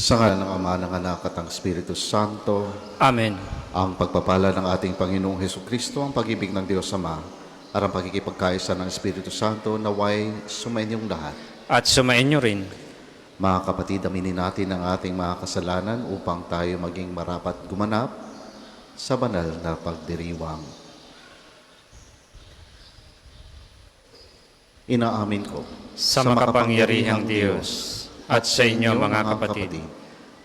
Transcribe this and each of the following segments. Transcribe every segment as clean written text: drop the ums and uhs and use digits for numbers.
Sa ngalan ng Ama, ng Anak at ng Espiritu Santo, Amen. ang pagpapala ng ating Panginoong Hesukristo, ang pag-ibig ng Diyos Ama, at ang pagkikipagkaisa ng Espiritu Santo, naway sumainyong lahat. At sumain niyo rin. Mga kapatid, aminin natin ang ating mga kasalanan upang tayo maging marapat gumanap sa banal na pagdiriwang. Inaamin ko Sa makapangyarihang Diyos at sa inyo mga kapatid,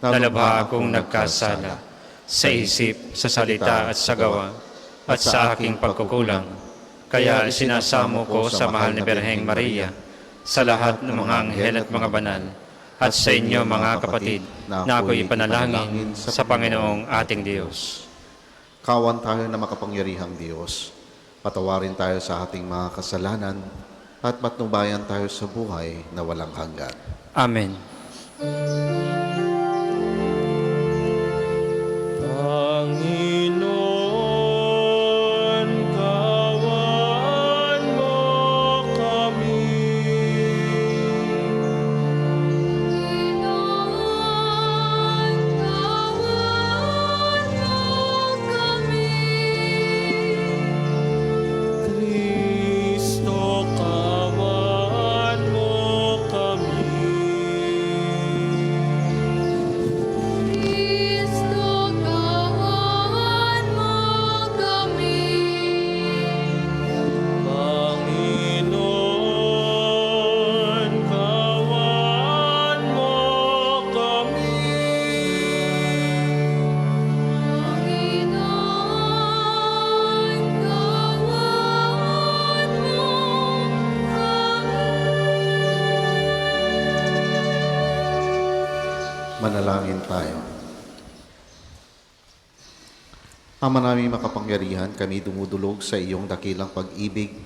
na lubha akong nagkasala sa isip, sa salita at sa gawa, at sa aking pagkukulang. Kaya isinasamo ko sa mahal na Birheng Maria, sa lahat ng mga anghel at mga banal, at sa inyo mga kapatid, na ako'y ipanalangin sa Panginoong ating Diyos. Kawan tayo na makapangyarihang Diyos. Patawarin tayo sa ating mga kasalanan at patnubayan tayo sa buhay na walang hanggan. Amen. Panginoon, kawan mo kami. Panginoon, kawan mo kami. Kristo, kawan mo kami. Kristo, kawan mo kami. Panginoon, kawan mo kami. Panginoon, kawan mo kami. Manalangin tayo. Ama namin makapangyarihan, kami dumudulog sa iyong dakilang pag-ibig.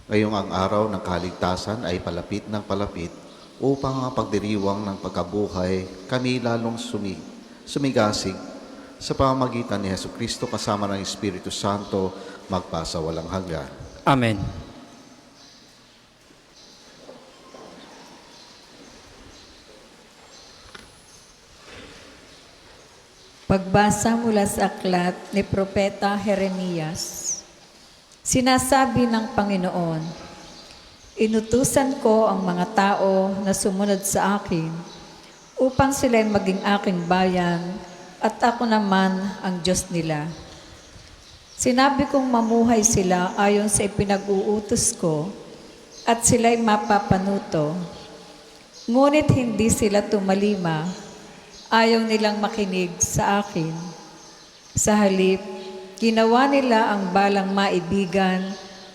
Ngayong ang araw ng kaligtasan ay palapit ng palapit upang ang pagdiriwang ng pagkabuhay kami lalong sumigasig sa pamamagitan ni Hesukristo kasama ng Espiritu Santo magpasa walang hanggan. Amen. Pagbasa mula sa aklat ni Propeta Jeremias. Sinasabi ng Panginoon, inutusan ko ang mga tao na sumunod sa akin upang sila'y maging aking bayan at ako naman ang Diyos nila. Sinabi kong mamuhay sila ayon sa ipinag-uutos ko at sila'y mapapanuto. Ngunit hindi sila tumalima. Ayaw nilang makinig sa akin. Sa halip, ginawa nila ang balang maibigan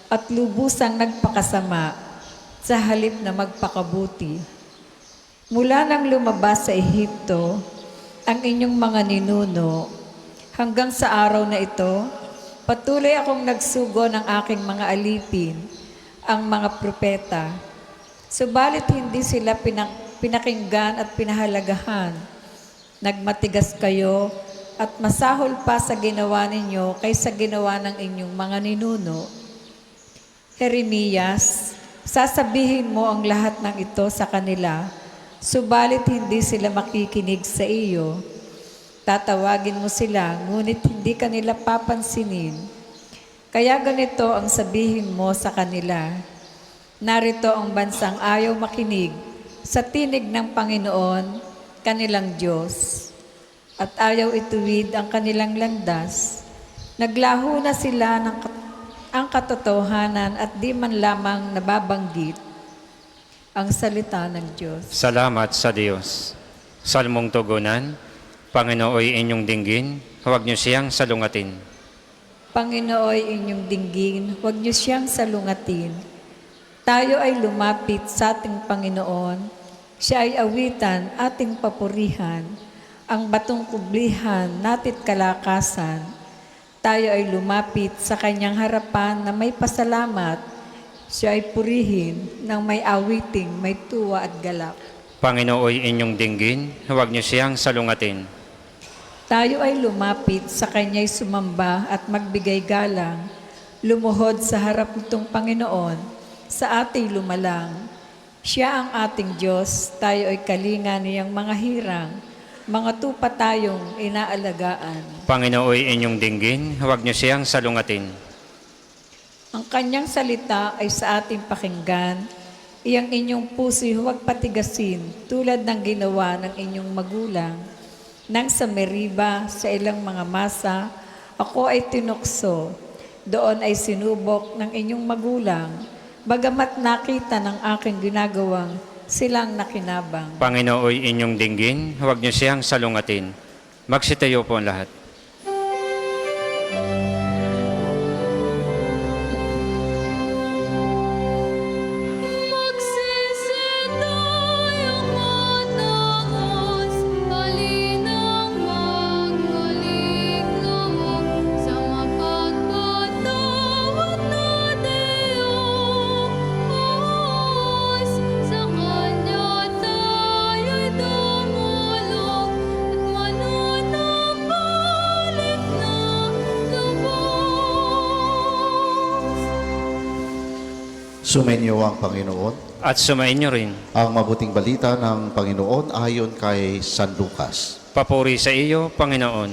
at lubusang nagpakasama sa halip na magpakabuti. Mula nang lumabas sa Ehipto, ang inyong mga ninuno, hanggang sa araw na ito, patuloy akong nagsugo ng aking mga alipin, ang mga propeta. Subalit hindi sila pinakinggan at pinahalagahan. Nagmatigas kayo at masahol pa sa ginawa ninyo kaysa ginawa ng inyong mga ninuno. Jeremias, sasabihin mo ang lahat ng ito sa kanila, subalit hindi sila makikinig sa iyo. Tatawagin mo sila, ngunit hindi kanila papansinin. Kaya ganito ang sabihin mo sa kanila, narito ang bansang ayaw makinig sa tinig ng Panginoon, kanilang Diyos, at ayaw ituwid ang kanilang landas. Naglaho na sila ang katotohanan at di man lamang nababanggit ang salita ng Diyos. Salamat sa Diyos. Salmong tugunan, Panginooy inyong dinggin, huwag niyo siyang salungatin. Panginooy inyong dinggin, huwag niyo siyang salungatin. Tayo ay lumapit sa ating Panginoon. Siya ay awitan ating papurihan, ang batong kublihan natit kalakasan. Tayo ay lumapit sa kanyang harapan na may pasalamat. Siya ay purihin ng may awiting, may tuwa at galak. Panginooy inyong dinggin, huwag niyo siyang salungatin. Tayo ay lumapit sa kanya'y sumamba at magbigay galang, lumuhod sa harap nitong Panginoon, sa ating lumalang. Siya ang ating Diyos, tayo ay kalinga niyang mga hirang. mga tupa tayong inaalagaan. Panginooy inyong dinggin, huwag niyo siyang salungatin. Ang kanyang salita ay sa ating pakinggan. Iyang inyong puso'y huwag patigasin tulad ng ginawa ng inyong magulang. Nang sa Meriba, sa ilang mga masa, ako ay tinukso. Doon ay sinubok ng inyong magulang. Bagamat nakita ng aking ginagawang silang nakinabang. Panginooy inyong dinggin, huwag niyo siyang salungatin. Magsitayo po ang lahat. Magsisi tayong matangos, halinang magaling sa mapagpatawad na Diyos. Sa Kanya tayo'y dumulog at mananampalit na lubos. Sumainyo ang Panginoon. At sumainyo rin. Ang mabuting balita ng Panginoon ayon kay San Lucas. Papuri sa iyo, Panginoon.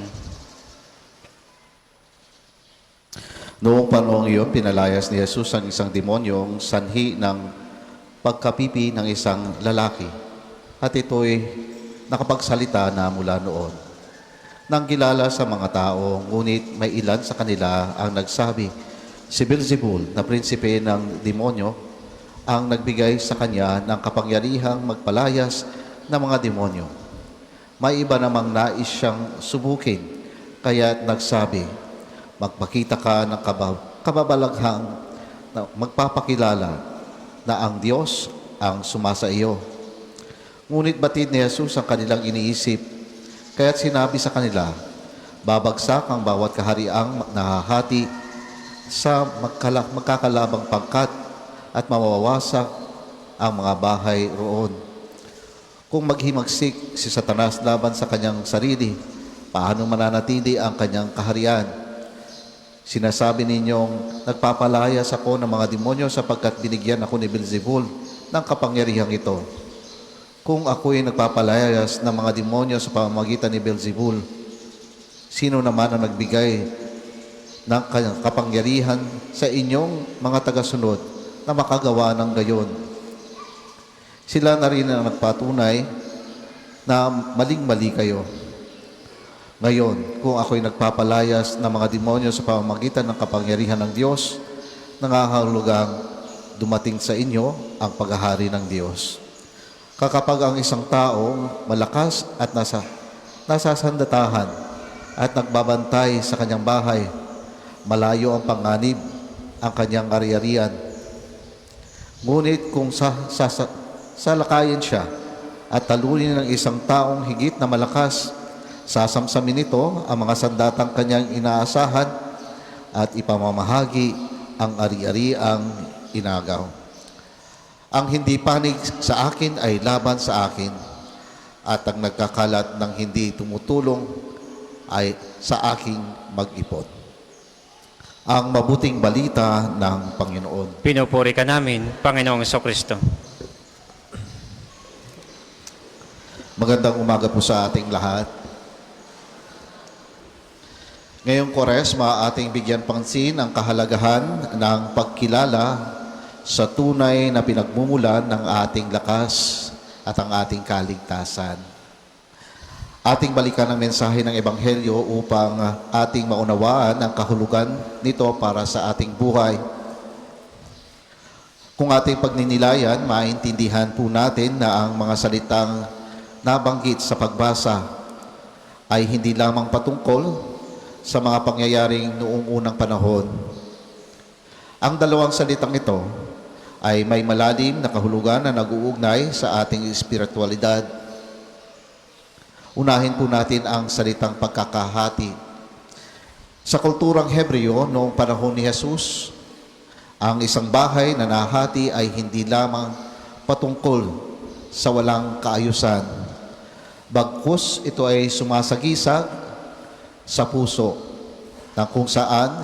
Noong panahong iyon, pinalayas ni Jesus ang isang demonyong sanhi ng pagkapipi ng isang lalaki. At ito'y nakapagsalita na mula noon. Nang kilala sa mga tao, ngunit may ilan sa kanila ang nagsabi, si Beelzebul na prinsipe ng demonyo ang nagbigay sa kanya ng kapangyarihang magpalayas ng mga demonyo. May iba namang nais siyang subukin, kaya nagsabi, magpakita ka ng kababalaghang na magpapakilala na ang Diyos ang sumasa iyo. Ngunit batid ni Jesus ang kanilang iniisip, kaya't sinabi sa kanila, babagsak ang bawat kahariang nahahati sa magkakalabang pangkat at mawawasak ang mga bahay roon. Kung maghimagsik si Satanas laban sa kanyang sarili, paano mananatili ang kanyang kaharian? Sinasabi ninyong, nagpapalayas ako ng mga demonyo sapagkat binigyan ako ni Beelzebul ng kapangyarihang ito. Kung ako'y nagpapalayas ng mga demonyo sa pamamagitan ni Beelzebul, sino naman ang nagbigay ng kanyang kapangyarihan sa inyong mga tagasunod na makagawa ng gayon? Sila na rin ang nagpatunay na maling-mali kayo. Ngayon, kung ako'y nagpapalayas ng mga demonyo sa pamamagitan ng kapangyarihan ng Diyos, nangahulugang dumating sa inyo ang paghahari ng Diyos. Kakapag ang isang tao malakas at nasasandatahan at nagbabantay sa kanyang bahay, malayo ang panganib ang kanyang ari-arian. Ngunit kung salakayin siya at talunin ng isang taong higit na malakas, sasamsamin nito ang mga sandatang kanyang inaasahan at ipamamahagi ang ari-ariang inagaw. Ang hindi panig sa akin ay laban sa akin, at ang nagkakalat ng hindi tumutulong ay sa aking mag-ipon. Ang mabuting balita ng Panginoon. Pinupuri ka namin, Panginoong Kristo. Magandang umaga po sa ating lahat. Ngayong Kwaresma, ating bigyan pansin ang kahalagahan ng pagkilala sa tunay na pinagmumulan ng ating lakas at ang ating kaligtasan. Ating balikan ang mensahe ng Ebanghelyo upang ating maunawaan ang kahulugan nito para sa ating buhay. Kung ating pagninilayan, maintindihan po natin na ang mga salitang nabanggit sa pagbasa ay hindi lamang patungkol sa mga pangyayaring noong unang panahon. Ang dalawang salitang ito ay may malalim na kahulugan na nag-uugnay sa ating espiritualidad. Unahin po natin ang salitang pagkakahati. Sa kulturang Hebreo noong panahon ni Jesus, ang isang bahay na nahati ay hindi lamang patungkol sa walang kaayusan. Bagkus ito ay sumasagisag sa puso na kung saan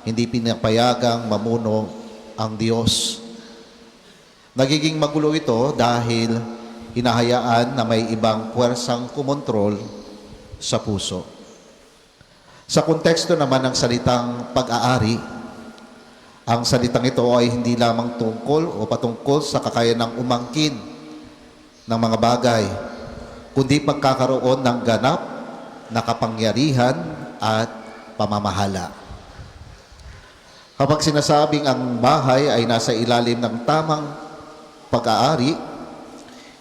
hindi pinapayagang mamuno ang Diyos. Nagiging magulo ito dahil hinahayaan na may ibang puwersang kumontrol sa puso. Sa konteksto naman ng salitang pag-aari, ang salitang ito ay hindi lamang tungkol o patungkol sa kakayanang umangkin ng mga bagay, kundi pagkakaroon ng ganap na kapangyarihan at pamamahala. Kapag sinasabing ang bahay ay nasa ilalim ng tamang pag-aari,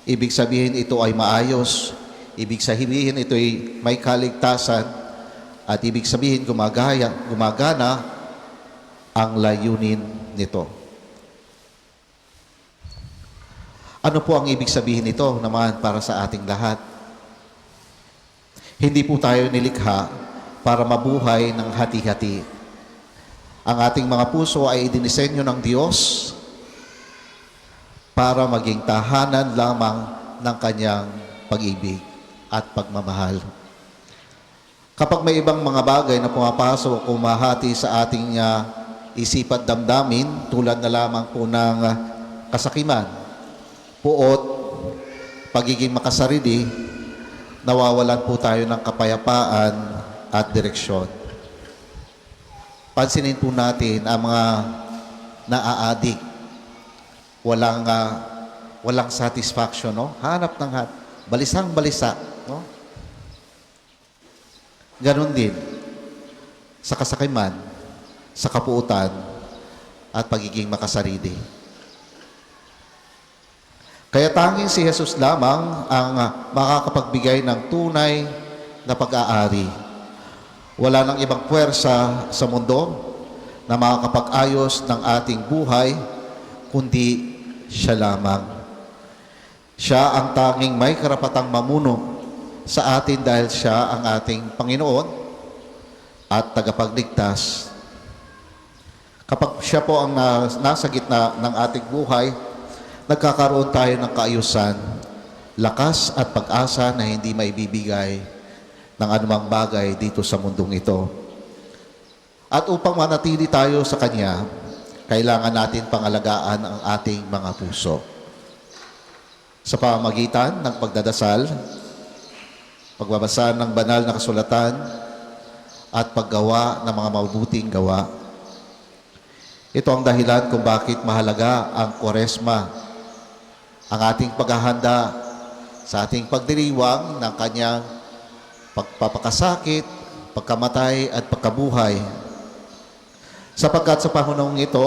ibig sabihin ito ay maayos, ibig sabihin ito ay may kaligtasan, at ibig sabihin gumagana ang layunin nito. Ano po ang ibig sabihin nito naman para sa ating lahat? Hindi po tayo nilikha para mabuhay ng hati-hati. Ang ating mga puso ay idinisenyo ng Diyos para maging tahanan lamang ng Kanyang pag-ibig at pagmamahal. Kapag may ibang mga bagay na pumapasok o kumahati sa ating isip at damdamin, tulad na lamang po ng kasakiman, puot, pagiging makasarili, nawawalan po tayo ng kapayapaan at direksyon. Pansinin po natin ang mga naaadik, walang satisfaction, no? Hanap ng balisang-balisa, no? Ganon din sa kasakiman, sa kapuutan, at pagiging makasarili. Kaya tanging si Jesus lamang ang makakapagbigay ng tunay na pag-aari. Wala nang ibang puwersa sa mundo na makakapag-ayos ng ating buhay, kundi siya lamang. Siya ang tanging may karapatang mamuno sa atin dahil siya ang ating Panginoon at tagapagligtas. Kapag siya po ang nasa gitna ng ating buhay, nagkakaroon tayo ng kaayusan, lakas at pag-asa na hindi maibibigay ng anumang bagay dito sa mundong ito. At upang manatili tayo sa Kanya, kailangan natin pangalagaan ang ating mga puso. Sa pamamagitan ng pagdadasal, pagbabasa ng banal na kasulatan, at paggawa ng mga mabubuting gawa. Ito ang dahilan kung bakit mahalaga ang Kwaresma, ang ating paghahanda sa ating pagdiriwang ng Kanyang pagpapakasakit, pagkamatay at pagkabuhay. Sapagkat sa panahong ito,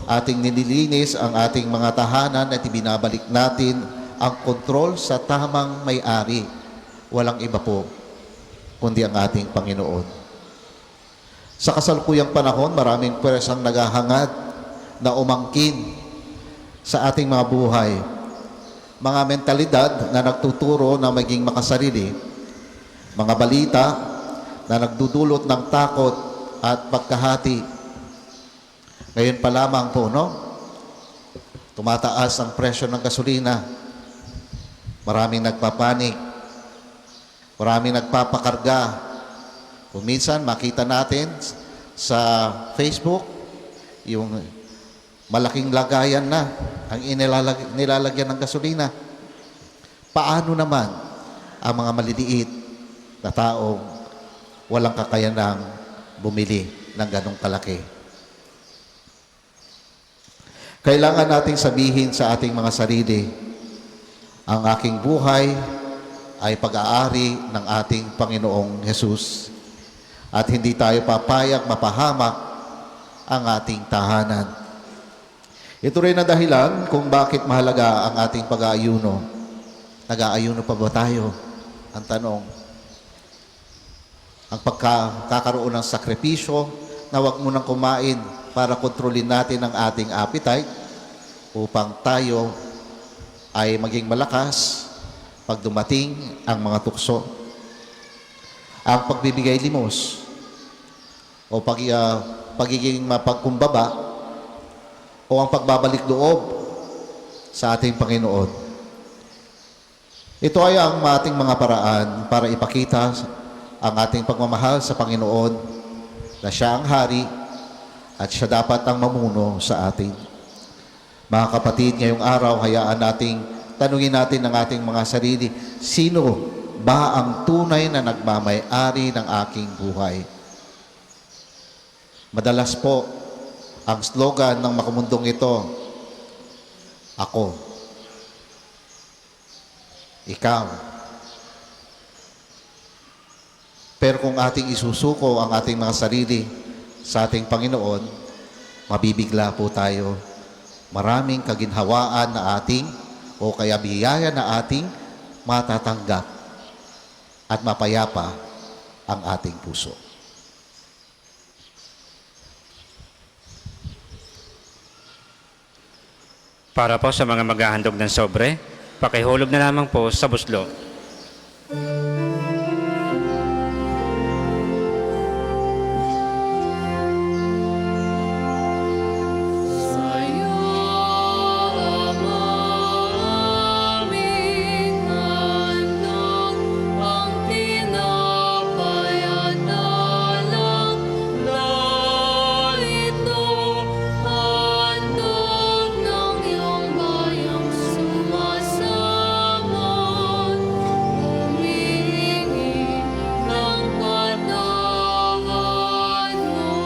ating nililinis ang ating mga tahanan at ibinabalik natin ang kontrol sa tamang may-ari. Walang iba po, kundi ang ating Panginoon. Sa kasalukuyang panahon, maraming pwersang naghahangad na umangkin sa ating mga buhay. Mga mentalidad na nagtuturo na maging makasarili, mga balita na nagdudulot ng takot at pagkahati. Ngayon pa lamang po, no? Tumataas ang presyo ng gasolina. Maraming nagpapanik. Maraming nagpapakarga. Kung minsan, makita natin sa Facebook, yung malaking lagayan na ang nilalagyan ng gasolina. Paano naman ang mga maliliit na taong walang kakayanang bumili ng ganong kalaki? Kailangan nating sabihin sa ating mga sarili, ang aking buhay ay pag-aari ng ating Panginoong Jesus. At hindi tayo papayag mapahamak ang ating tahanan. Ito rin ang dahilan kung bakit mahalaga ang ating pag-aayuno. Nag-aayuno pa ba tayo? Ang tanong. Ang pagkakaroon ng sakripisyo na huwag mo nang kumain para kontrolin natin ang ating appetite upang tayo ay maging malakas pag dumating ang mga tukso. Ang pagbibigay limos o pagiging mapagkumbaba o ang pagbabalik loob sa ating Panginoon. Ito ay ang ating mga paraan para ipakita ang ating pagmamahal sa Panginoon na siya ang hari at siya dapat ang mamuno sa atin. Mga kapatid, ngayong araw, hayaan nating tanungin natin ang ating mga sarili, sino ba ang tunay na nagmamay-ari ng aking buhay? Madalas po, ang slogan ng makamundong ito, ako, ikaw. Pero kung ating isusuko ang ating mga sarili sa ating Panginoon, mabibigla po tayo. Maraming kaginhawaan na ating o kaya biyaya na ating matatanggap at mapayapa ang ating puso. Para po sa mga maghahandog ng sobre, pakihulog na lamang po sa buslo. Sa'yo aming handog ang tinapay at alak na ito, handog ng iyong bayang sumasamot, humihingi ng patawad mo.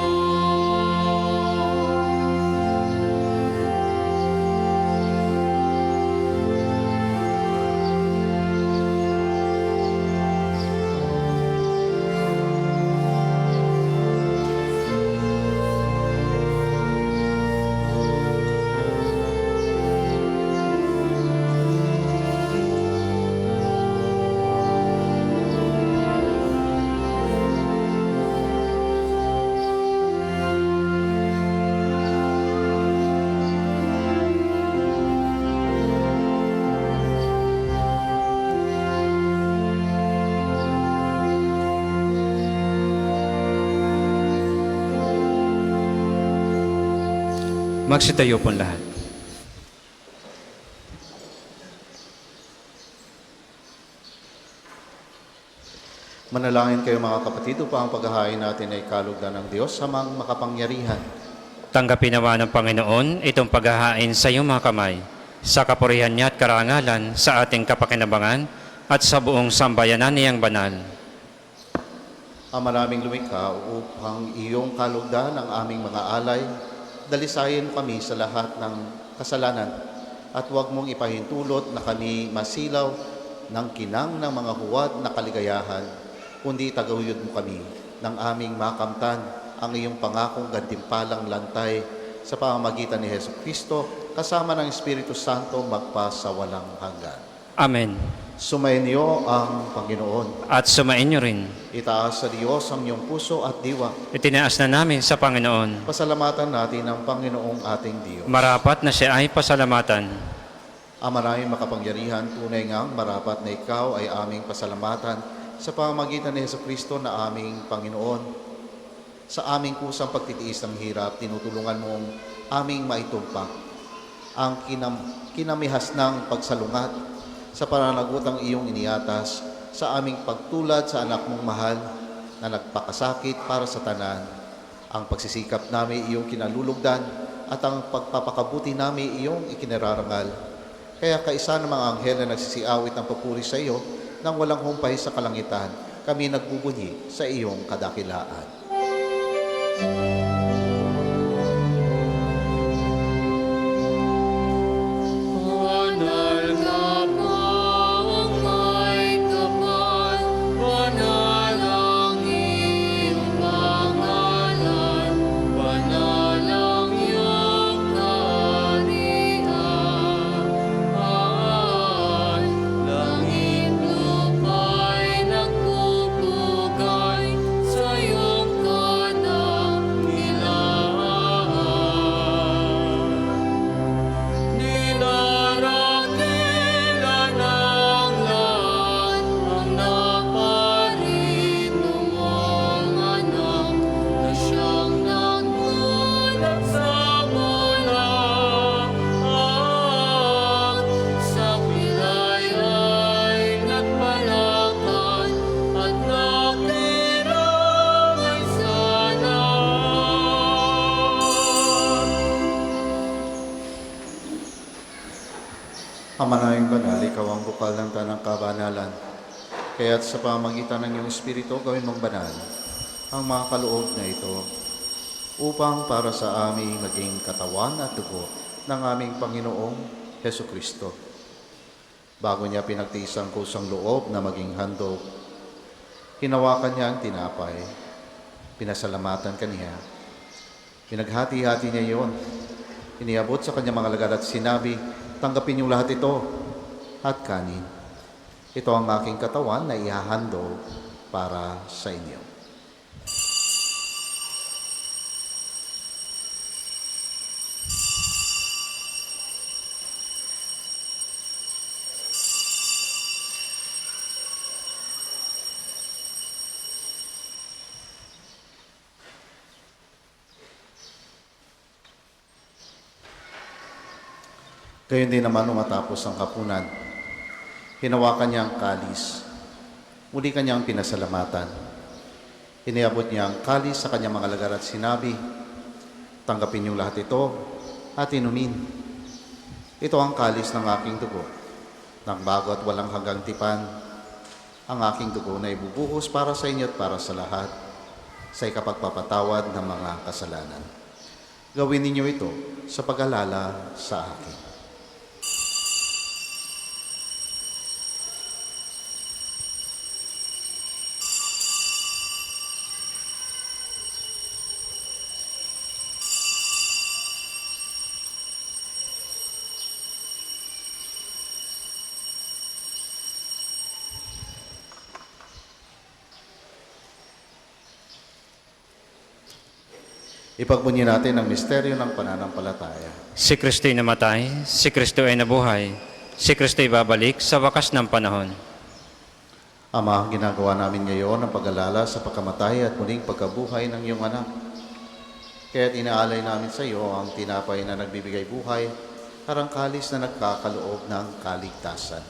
Magsitayo po lahat. Manalangin kayo mga kapatid upang ang paghahain natin ay kalugdan ng Diyos sa mga makapangyarihan. Tanggapin nawa ng Panginoon itong paghahain sa iyong mga kamay, sa kapurihan niya at karangalan, sa ating kapakinabangan, at sa buong sambayanan niyang banal. Ang maraming lumikha upang iyong kalugdan ang aming mga alay, dalisayin kami sa lahat ng kasalanan at huwag mong ipahintulot na kami masilaw ng kinang ng mga huwad na kaligayahan, kundi tagayod mo kami ng aming makamtan ang iyong pangakong gantimpalang lantay sa pamamagitan ni Hesus Kristo kasama ng Espiritu Santo magpa sa walang hanggan. Amen. Sumainyo ang Panginoon. At sumain niyo rin. Itaas sa Diyos ang iyong puso at diwa. Itinaas na namin sa Panginoon. Pasalamatan natin ang Panginoong ating Diyos. Marapat na siya ay pasalamatan. Ang maraming makapangyarihan, tunay ngang marapat na ikaw ay aming pasalamatan sa pamamagitan ni Hesus Kristo na aming Panginoon. Sa aming kusang pagtitiis ng hirap, tinutulungan mong aming maitumpak ang kinamihas ng pagsalungat sa pananagutang iyong iniatas sa aming pagtulad sa anak mong mahal na nagpakasakit para sa tanan. Ang pagsisikap namin iyong kinalulugdan at ang pagpapakabuti namin iyong ikinararangal. Kaya kaisa ng mga anghel na nagsisiawit ng papuri sa iyo nang walang humpay sa kalangitan, kami nagbubunyi sa iyong kadakilaan. Banal ka pang may kapal, banal ang iyong pangalan, banal ang iyong kaharian. Langit lupa'y nagpupugay sa iyong kadakilaan. Dinarakilan ng lahat ang naparito mong anak na siyang nagmulat sa bulan. Sa pilay ay nagpalakad at nakilangay sana. Ama naming banal, ikaw ang bukal ng tanang kabanalan. Kaya't sa pamagitan ng iyong Espiritu, gawin mong banal ang mga kaloob na ito upang para sa aming maging katawan at dugo ng aming Panginoong Heso Kristo. Bago niya pinagtiis ang kusang loob na maging handog, hinawakan niya ang tinapay, pinasalamatan kaniya, pinaghati-hati niya iyon, iniabot sa kanyang mga alagad at sinabi, tanggapin niyo lahat ito at kanin. Ito ang aking katawan na ihahandog para sa inyo. Gayon din naman nung matapos ang kapunan, hinawakan niya ang kalis, muli kanyang pinasalamatan. Iniabot niya ang kalis sa kanyang mga alagad at sinabi, tanggapin niyo lahat ito at inumin. Ito ang kalis ng aking dugo, ng bago at walang hanggang tipan, ang aking dugo na ibubuhos para sa inyo at para sa lahat, sa ikapagpapatawad ng mga kasalanan. Gawin ninyo ito sa pag-alala sa akin. Ipagbunyi natin ang misteryo ng pananampalataya. Si Kristo'y namatay, si Kristo ay nabuhay, si Kristo'y babalik sa wakas ng panahon. Ama, ginagawa namin ngayon ang pag-alala sa pagkamatay at muling pagkabuhay ng iyong anak. Kaya't inaalay namin sa iyo ang tinapay na nagbibigay buhay, harang kalis na nagkakaloob ng kaligtasan.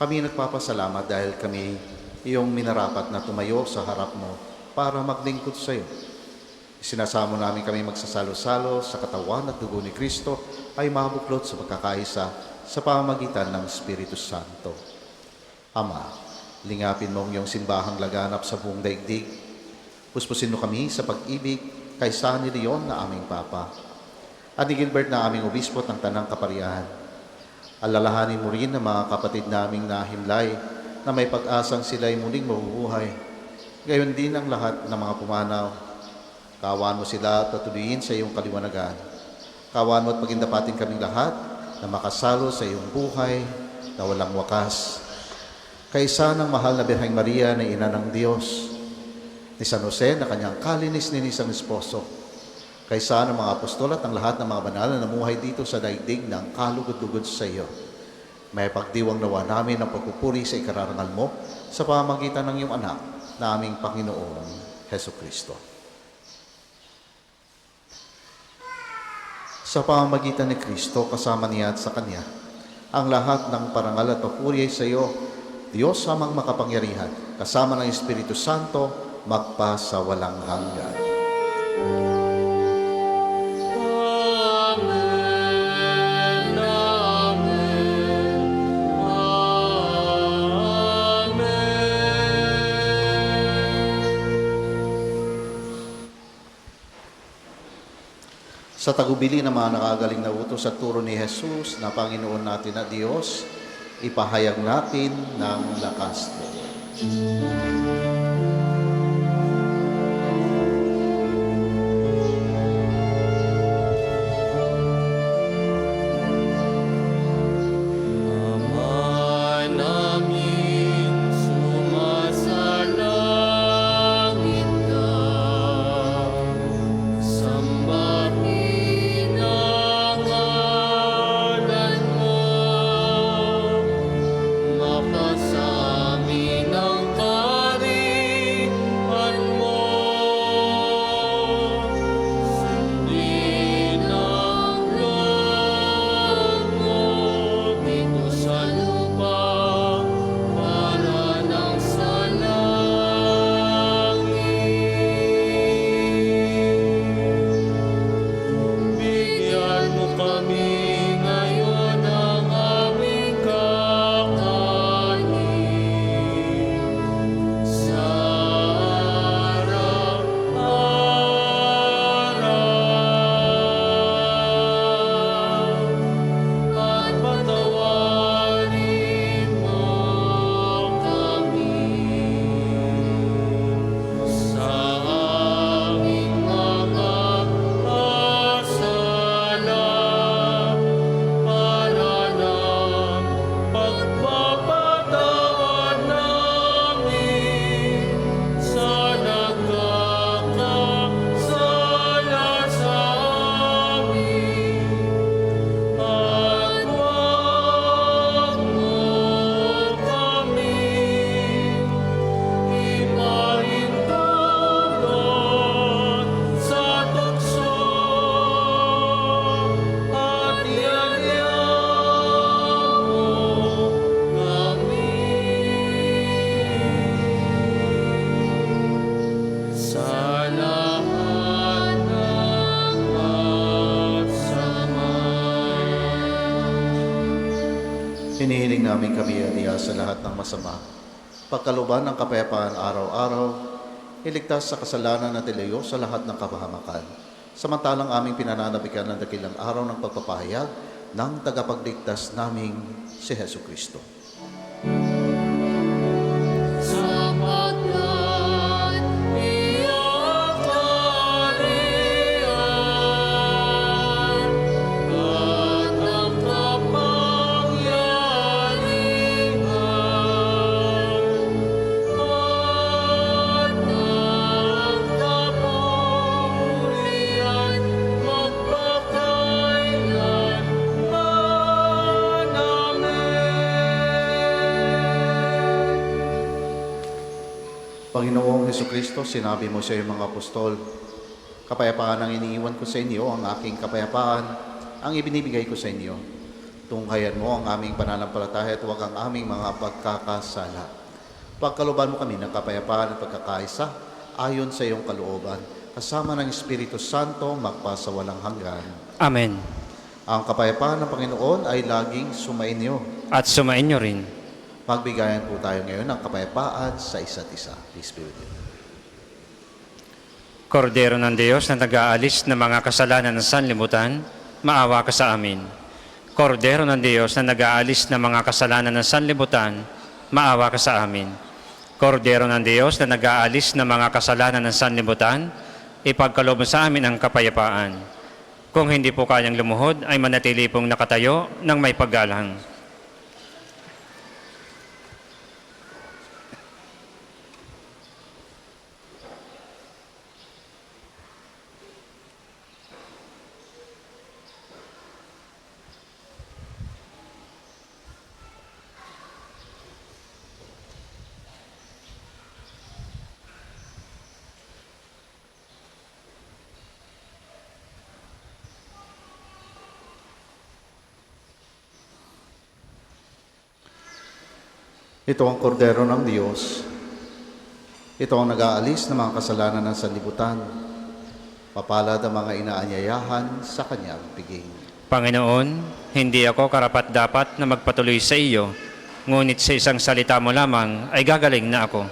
Kami nagpapasalamat dahil kami iyong minarapat na tumayo sa harap mo para maglingkod sa iyo. Sinasamo namin kami magsasalo-salo sa katawan at dugo ni Kristo ay mabuklot sa pagkakaisa sa pamamagitan ng Espiritu Santo. Ama, lingapin mo ang iyong simbahang laganap sa buong daigdig. Puspusin mo kami sa pag-ibig kay San Leon na aming Papa at ni Gilbert na aming Obispo ng Tanang Kaparian. Alalahanin mo rin ang mga kapatid naming nahimlay na may pag-asang sila'y muling mabubuhay. Gayon din ang lahat ng mga pumanaw. Kaawaan mo sila at patuloyin sa iyong kaliwanagan. Kaawaan mo at pagindapatin kaming lahat na makasalo sa iyong buhay na walang wakas. Kaisa ng mahal na Birheng Maria na ina ng Diyos, ni San Jose na kanyang kalinis-ninisang esposo, kaisa ng mga apostol at ang lahat ng mga banal na namuhay dito sa daigdig ng kalugod-lugod sa iyo. May pagdiwang nawa namin ang pagpupuri sa ikararangal mo sa pamamagitan ng iyong anak na aming Panginoong Heso Kristo. Sa pamamagitan ni Kristo, kasama niya at sa Kanya, ang lahat ng parangal at papuri ay sa iyo, Diyos amang makapangyarihan, kasama ng Espiritu Santo, magpa sa walang hanggan. Amen. Amen. Sa tagubili ng mga nakagaling na utos at turo ni Jesus na Panginoon natin na Diyos, ipahayag natin ng lakas mo. Ama namin sumasalangit ka, sambahin ang ngalan mo, mapasamin ang kaharian Hinihiling namin kabiyak sa lahat ng masama. Pagkaluban ng kapayapaan araw-araw, iligtas sa kasalanan at ilayo sa lahat ng kapahamakan. Samantalang aming pinananabikan ng dakilang araw ng pagpapahayag ng tagapagligtas naming si Hesu Kristo. Sapagkat iyong kaharian at ang kapangyarihan at ang kapurihan magpakailanman. Panginoong Hesukristo, sinabi mo sa iyong mga apostol, kapayapaan ang iniiwan ko sa inyo, ang aking kapayapaan ang ibinibigay ko sa inyo. Tunghayan mo ang aming pananampalataya at huwag ang aming mga pagkakasala. Pagkaluban mo kami ng kapayapaan at pagkakaisa ayon sa iyong kalooban, kasama ng Espiritu Santo magpasawalang hanggan. Amen. Ang kapayapaan ng Panginoon ay laging sumainyo. At sumainyo rin. Magbigayan po tayo ngayon ng kapayapaan sa isa't isa. Peace be with you. Kordero ng Diyos na nag-aalis ng mga kasalanan ng sanlibutan, maawa ka sa amin. Kordero ng Diyos na nag-aalis ng mga kasalanan ng sanlibutan, maawa ka sa amin. Kordero ng Diyos na nag-aalis ng mga kasalanan ng sanlibutan, ipagkaloob mo sa amin ang kapayapaan. Kung hindi po kayang lumuhod, ay manatili pong nakatayo ng may paggalang. Ito ang kordero ng Diyos. Ito ang nag-aalis ng mga kasalanan ng sanlibutan. Papalad ang mga inaanyayahan sa kanyang piging. Panginoon, hindi ako karapat-dapat na magpatuloy sa iyo, ngunit sa isang salita mo lamang ay gagaling na ako.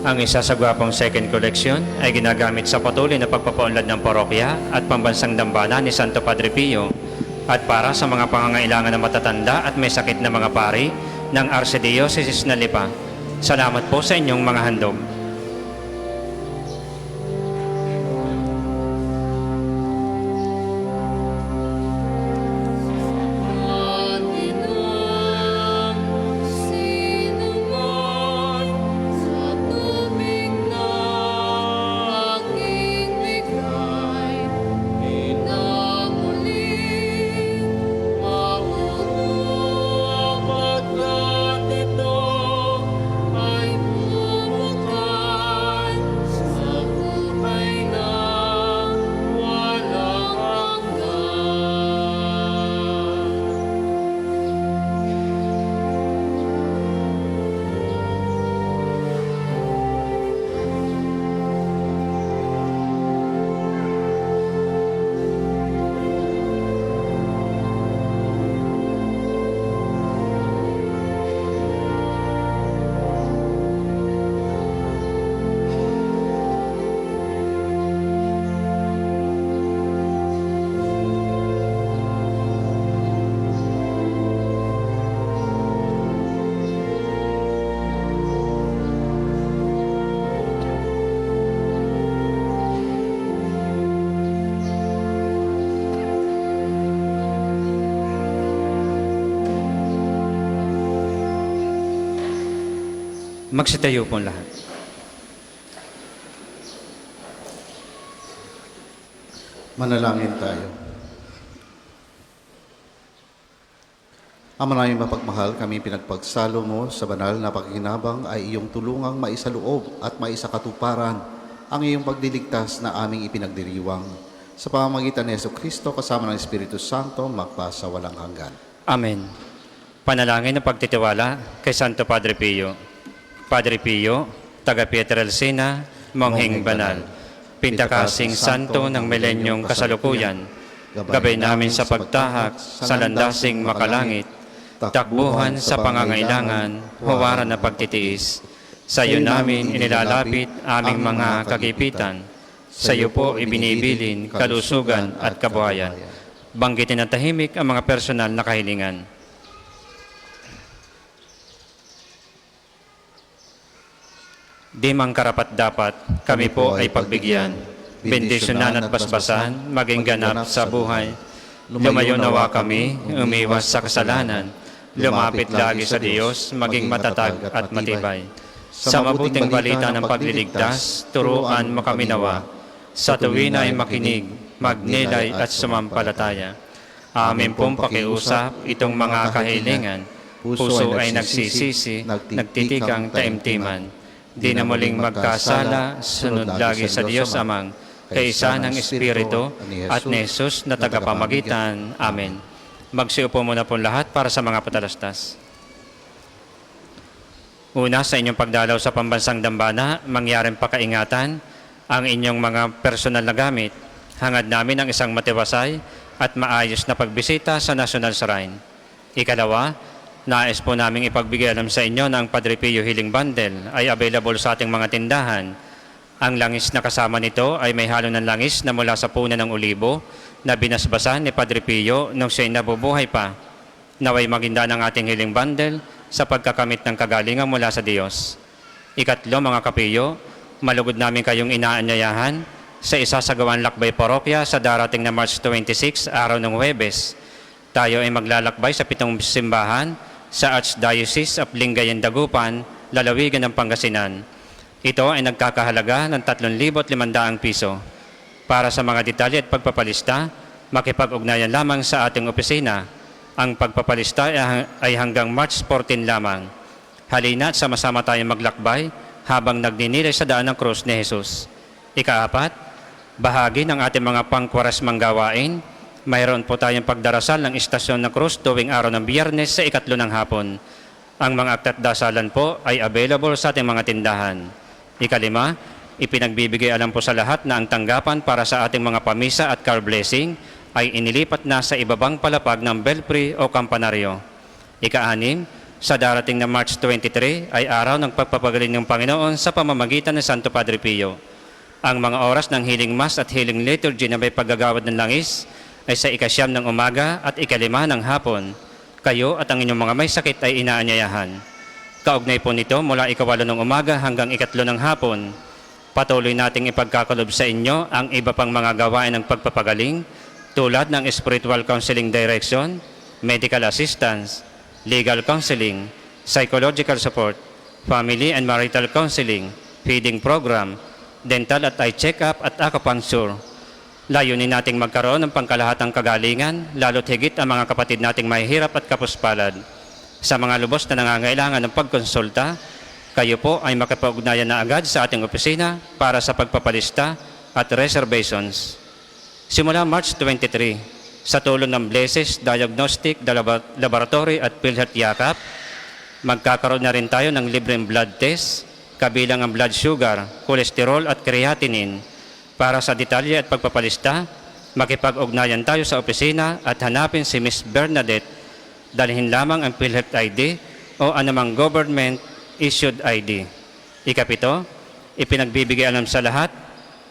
Ang isa sa gwapong second collection ay ginagamit sa patuloy na pagpapaunlad ng parokya at pambansang dambana ni Santo Padre Pio at para sa mga pangangailangan ng matatanda at may sakit na mga pari ng Archdiocese na Lipa. Salamat po sa inyong mga handog. Magsitayo po lahat. Manalangin tayo. Ama naming mapagmahal, kami pinagpagsalo mo sa banal na pakikinabang ay iyong tulungang maisaloob at maisakatuparan ang iyong pagdiligtas na aming ipinagdiriwang sa pamamagitan ni Jesucristo kasama ng Espiritu Santo magpasa walang hanggan. Amen. Panalangin ng pagtitiwala kay Santo Padre Pio. Padre Pio, taga Pietrelcina, Mongheng Banal, Pintakasing Santo ng milenyong kasalukuyan, gabay namin sa pagtahak sa landasing makalangit, takbuhan sa pangangailangan, huwaran na pagtitiis. Sa iyo namin inilalapit aming mga kagipitan. Sa iyo po ibinibilin kalusugan at kabuhayan. Banggitin ng tahimik ang mga personal na kahilingan. Di mang karapat-dapat, kami po ay pagbigyan, bendisyonan at basbasan, maging ganap sa buhay. Lumayo nawa kami, umiwas sa kasalanan, lumapit lagi sa Diyos, maging matatag at matibay. Sa mabuting balita ng pagliligtas, turuan mo kami nawa. Sa tuwin ay makinig, magnilay at sumampalataya. Amin pong pakiusap itong mga kahilingan. Puso ay nagsisisi, nagtitikang taimtiman. Di na muling magkasala, sunod lagi sa Diyos Amang, kaisa ng Espiritu at ni Jesus na tagapamagitan. Amen. Magsiupo muna po lahat para sa mga patalastas. Una, sa inyong pagdalaw sa pambansang dambana, mangyaring pakaingatan ang inyong mga personal na gamit. Hangad namin ang isang matiwasay at maayos na pagbisita sa National Shrine. Ikalawa, nais po naming ipagbigay alam sa inyo na ang Padre Pio Healing Bundle ay available sa ating mga tindahan. Ang langis na kasama nito ay may halo ng langis na mula sa puno ng olibo na binasbasan ni Padre Pio nung siya'y nabubuhay pa. Naway maginda ng ating Healing Bundle sa pagkakamit ng kagalingan mula sa Diyos. Ikatlo, mga kapiyo, malugod namin kayong inaanyayahan sa isasagawang lakbay parokya sa darating na March 26, araw ng Huwebes. Tayo ay maglalakbay sa 7 simbahan sa Archdiocese of Lingayen Dagupan, lalawigan ng Pangasinan. Ito ay nagkakahalaga ng 3,500 piso. Para sa mga detalye at pagpapalista, makipag-ugnayan lamang sa ating opisina. Ang pagpapalista ay hanggang March 14 lamang. Halina at sama-sama tayong maglakbay habang nagninilay sa daan ng krus ni Jesus. Ikaapat, bahagi ng ating mga pangkwarasmang gawain, mayroon po tayong pagdarasal ng istasyon ng krus tuwing araw ng Biyernes sa 3:00 ng hapon. Ang mga aktat dasalan po ay available sa ating mga tindahan. Ikalima, ipinagbibigay alam po sa lahat na ang tanggapan para sa ating mga pamisa at car blessing ay inilipat na sa ibabang palapag ng belfry o kampanaryo. Ika-6, Sa darating na March 23 ay araw ng pagpapagaling ng Panginoon sa pamamagitan ng Santo Padre Pio. Ang mga oras ng healing mass at healing liturgy na may paggagawad ng langis ay sa 9 ng umaga at 5 ng hapon. Kayo at ang inyong mga may sakit ay inaanyayahan. Kaugnay po nito mula 8 ng umaga hanggang 3 ng hapon. Patuloy nating ipagkakalob sa inyo ang iba pang mga gawain ng pagpapagaling tulad ng spiritual counseling direction, medical assistance, legal counseling, psychological support, family and marital counseling, feeding program, dental at eye check-up at acupuncture. Layunin nating magkaroon ng pangkalahatang kagalingan, lalo't higit ang mga kapatid nating mahihirap at kapuspalad. Sa mga lubos na nangangailangan ng pagkonsulta, kayo po ay makipag-ugnayan na agad sa ating opisina para sa pagpapalista at reservations. Simula March 23, sa tulong ng Blesses Diagnostic Laboratory at PhilHealth Yakap, magkakaroon na rin tayo ng libreng blood test, kabilang ang blood sugar, kolesterol at creatinine. Para sa detalye at pagpapalista, makipag-ugnayan tayo sa opisina at hanapin si Miss Bernadette. Dalhin lamang ang PhilHealth ID o anumang government-issued ID. Ikapito, ipinagbibigay alam sa lahat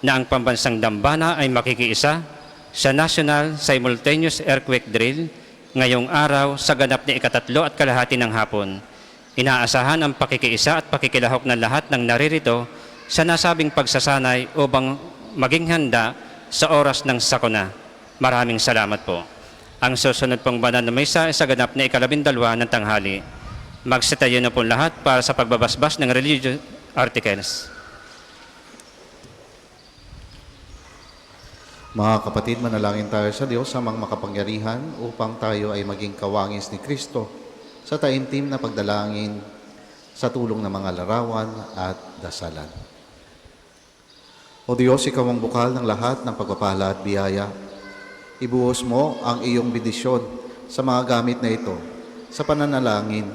na ang pambansang dambana ay makikiisa sa National Simultaneous Earthquake Drill ngayong araw sa ganap ni 3:30 ng hapon. Inaasahan ang pakikiisa at pakikilahok ng lahat ng naririto sa nasabing pagsasanay upang maging handa sa oras ng sakuna. Maraming salamat po. Ang susunod pong banal na misa ay sa ganap ni 12 ng tanghali. Magsitayo na po lahat para sa pagbabasbas ng religious articles. Mga kapatid, manalangin tayo sa Diyos amang makapangyarihan upang tayo ay maging kawangis ni Kristo sa taimtim na pagdalangin sa tulong ng mga larawan at dasalan. O Diyos, Ikaw ang bukal ng lahat ng pagpapala at biyaya. Ibuhos mo ang iyong bendisyon sa mga gamit na ito sa pananalangin,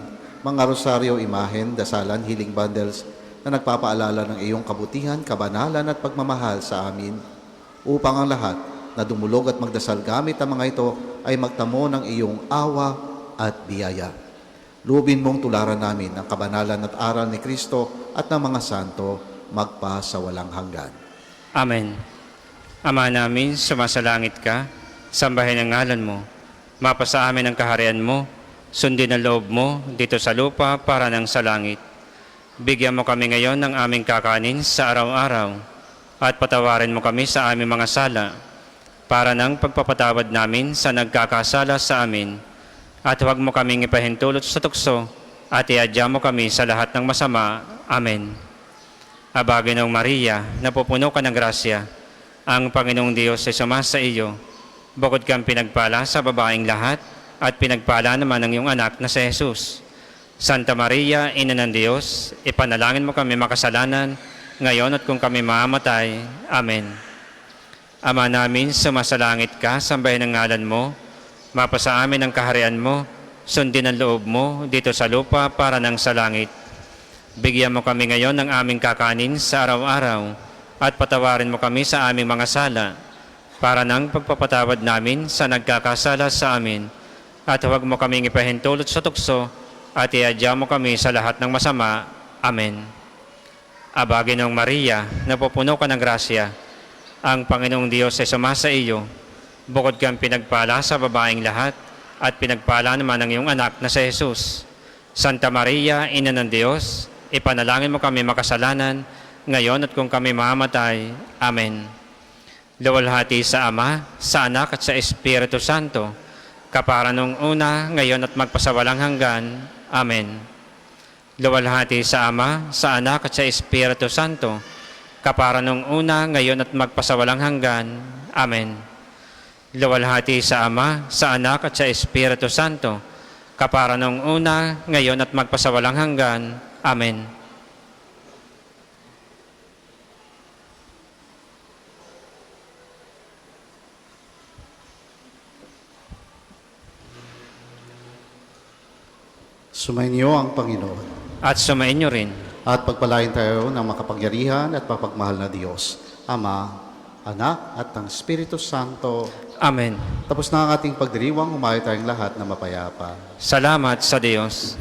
mga rosaryo, imahen, dasalan, healing bundles na nagpapaalala ng iyong kabutihan, kabanalan at pagmamahal sa amin, upang ang lahat na dumulog at magdasal gamit ang mga ito ay magtamo ng iyong awa at biyaya. Lubin mong tularan namin ang kabanalan at aral ni Kristo at ng mga santo magpa sa walang hanggan. Amen. Ama namin, sumasalangit ka, sambahin ang ngalan mo. Mapasa amin ang kaharian mo, sundin ang loob mo dito sa lupa para nang sa langit. Bigyan mo kami ngayon ng aming kakanin sa araw-araw at patawarin mo kami sa aming mga sala para nang pagpapatawad namin sa nagkakasala sa amin. At huwag mo kaming ipahintulot sa tukso at iadya mo kami sa lahat ng masama. Amen. Aba, Ginoong Maria, napupuno ka ng grasya, ang Panginoong Diyos ay sumasa iyo. Bukod kang pinagpala sa babaeng lahat at pinagpala naman ang iyong anak na si Jesus. Santa Maria, Ina ng Diyos, ipanalangin mo kami makasalanan, ngayon at kung kami mamamatay. Amen. Ama namin, sumasalangit ka, sambahin ang ngalan mo, mapasa amin ang kaharian mo, sundin ang loob mo dito sa lupa para nang sa langit. Bigyan mo kami ngayon ng aming kakanin sa araw-araw at patawarin mo kami sa aming mga sala para nang pagpapatawad namin sa nagkakasala sa amin. At huwag mo kaming ipahintulot sa tukso at iadya mo kami sa lahat ng masama. Amen. Aba, Ginoong Maria, napupuno ka ng grasya, ang Panginoong Diyos ay sumasa iyo. Bukod kang pinagpala sa babaeng lahat at pinagpala naman ang iyong anak na si Jesus. Santa Maria, Ina ng Diyos, ipanalangin mo kami makasalanan, ngayon at kung kami mamamatay. Amen. Luwalhati sa Ama, sa Anak at sa Espiritu Santo, kapara nung una, ngayon at magpasawalang hanggan. Amen. Luwalhati sa Ama, sa Anak at sa Espiritu Santo, kapara nung una, ngayon at magpasawalang hanggan. Amen. Luwalhati sa Ama, sa Anak at sa Espiritu Santo, kapara nung una, ngayon at magpasawalang hanggan. Amen. Sumainyo ang Panginoon. At sumain niyo rin. At pagpalain tayo ng makapangyarihan at mapagmahal na Diyos, Ama Anak, at ng Espiritu Santo. Amen. Tapos na ang ating pagdiriwang, humayo tayong lahat na mapayapa. Salamat sa Diyos.